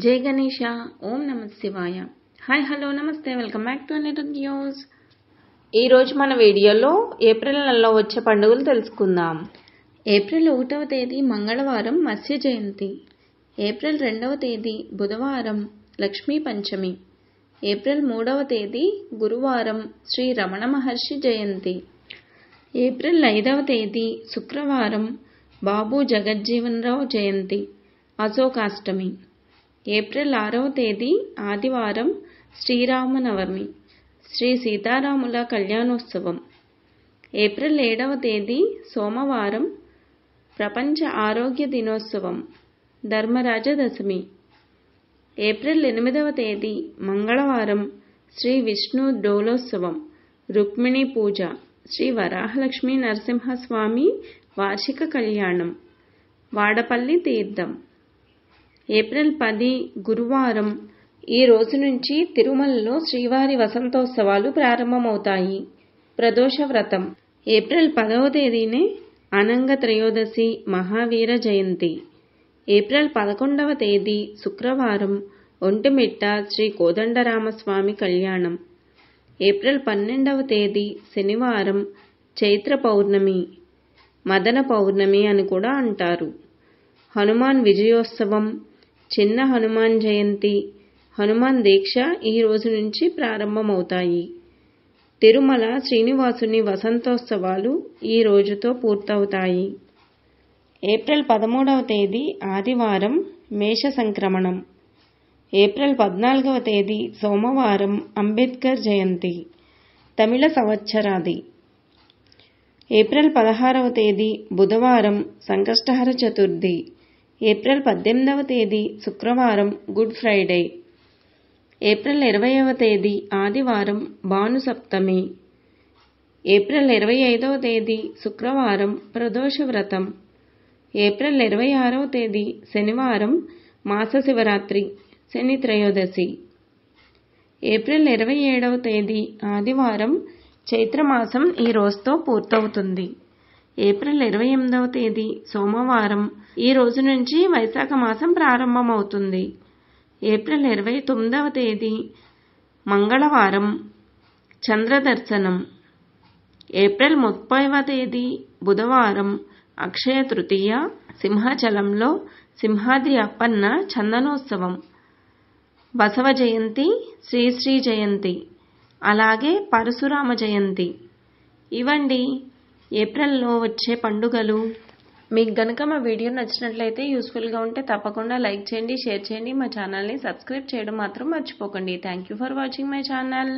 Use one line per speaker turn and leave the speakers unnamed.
జై గణేష. ఓం నమ శివాయ. హాయ్ హలో నమస్తే, welcome back to another news. ఈరోజు మన వీడియోలో ఏప్రిల్ నెలలో వచ్చే పండుగలు తెలుసుకుందాం. ఏప్రిల్ 1వ తేదీ మంగళవారం మత్స్య జయంతి. ఏప్రిల్ 2వ తేదీ బుధవారం లక్ష్మీ పంచమి. ఏప్రిల్ 3వ తేదీ గురువారం శ్రీ రమణ మహర్షి జయంతి. ఏప్రిల్ 5వ తేదీ శుక్రవారం బాబు జగజ్జీవన్ రావు జయంతి అశోకాష్టమి. ఏప్రిల్ 6వ తేదీ ఆదివారం శ్రీరామనవమి శ్రీ సీతారాముల కళ్యాణోత్సవం. ఏప్రిల్ 7వ తేదీ సోమవారం ప్రపంచ ఆరోగ్య దినోత్సవం ధర్మరాజ దశమి. ఏప్రిల్ 8వ తేదీ మంగళవారం శ్రీ విష్ణు డోలోత్సవం రుక్మిణీ పూజ శ్రీ వరాహలక్ష్మీ నరసింహస్వామి వార్షిక కళ్యాణం వాడపల్లి తీర్థం. ఏప్రిల్ 10 గురువారం ఈ రోజు నుంచి తిరుమలలో శ్రీవారి వసంతోత్సవాలు ప్రారంభమవుతాయి. ప్రదోష వ్రతం. ఏప్రిల్ 10వ తేదీనే అనంగ త్రయోదశి మహావీర జయంతి. ఏప్రిల్ 11వ తేదీ శుక్రవారం ఒంటిమిట్ట శ్రీ కోదండరామస్వామి కళ్యాణం. ఏప్రిల్ 12వ తేదీ శనివారం చైత్ర పౌర్ణమి, మదన పౌర్ణమి అని కూడా అంటారు. హనుమాన్ విజయోత్సవం, చిన్న హనుమాన్ జయంతి, హనుమాన్ దీక్ష ఈ రోజు నుంచి ప్రారంభమవుతాయి. తిరుమల శ్రీనివాసుని వసంతోత్సవాలు ఈ రోజుతో పూర్తవుతాయి. ఏప్రిల్ 13వ తేదీ ఆదివారం మేష సంక్రమణం. ఏప్రిల్ 14వ తేదీ సోమవారం అంబేద్కర్ జయంతి తమిళ సంవత్సరాది. ఏప్రిల్ 16వ తేదీ బుధవారం సంకష్టహర చతుర్థి. ఏప్రిల్ 18వ తేదీ శుక్రవారం గుడ్ ఫ్రైడే. ఏప్రిల్ 20వ తేదీ ఆదివారం భాను సప్తమి. ఏప్రిల్ 25వ తేదీ శుక్రవారం ప్రదోష వ్రతం. ఏప్రిల్ 26వ తేదీ శనివారం మాస శివరాత్రి శని త్రయోదశి. ఏప్రిల్ 27వ తేదీ ఆదివారం చైత్రమాసం ఈ రోజుతో పూర్తవుతుంది. ఏప్రిల్ 28వ తేదీ సోమవారం ఈ రోజు నుంచి వైశాఖ మాసం ప్రారంభమవుతుంది. ఏప్రిల్ 29వ తేదీ మంగళవారం చంద్రదర్శనం. ఏప్రిల్ 30వ తేదీ బుధవారం అక్షయ తృతీయ. సింహాచలంలో సింహాద్రి అప్పన్న చందనోత్సవం, బసవ జయంతి, శ్రీశ్రీ జయంతి, అలాగే పరశురామ జయంతి. ఇవండి ఏప్రిల్లో వచ్చే పండుగలు. మీకు గనుక మా వీడియో నచ్చినట్లయితే, యూస్ఫుల్గా ఉంటే తప్పకుండా లైక్ చేయండి, షేర్ చేయండి. మా ఛానల్ని సబ్స్క్రైబ్ చేయడం మాత్రం మర్చిపోకండి. Thank you for watching my channel.